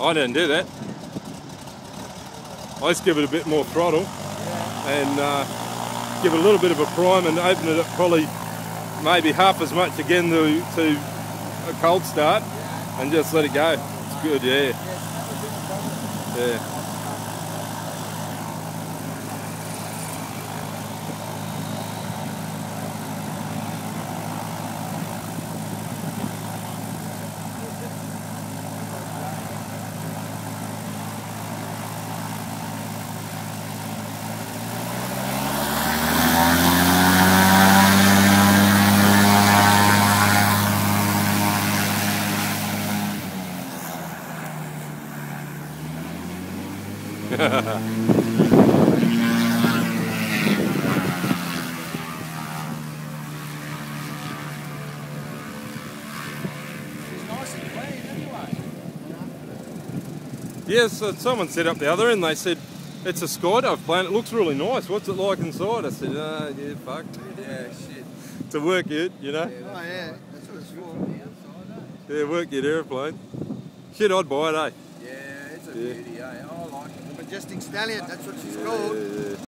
I don't do that. I just give it a bit more throttle and give it a little bit of a prime and open it up probably maybe half as much again to a cold start and just let it go. It's good, yeah. Yeah. Yes, someone said up the other end, they said, it's a skydive plane, it looks really nice, what's it like inside? I said, yeah, fuck. Yeah, shit. To work it, you know? Oh yeah, that's what it's for. Yeah, work your aeroplane. Shit, I'd buy it, eh? Yeah, it's a beauty, eh? I like it. The Majestic Stallion, that's what she's called. Yeah.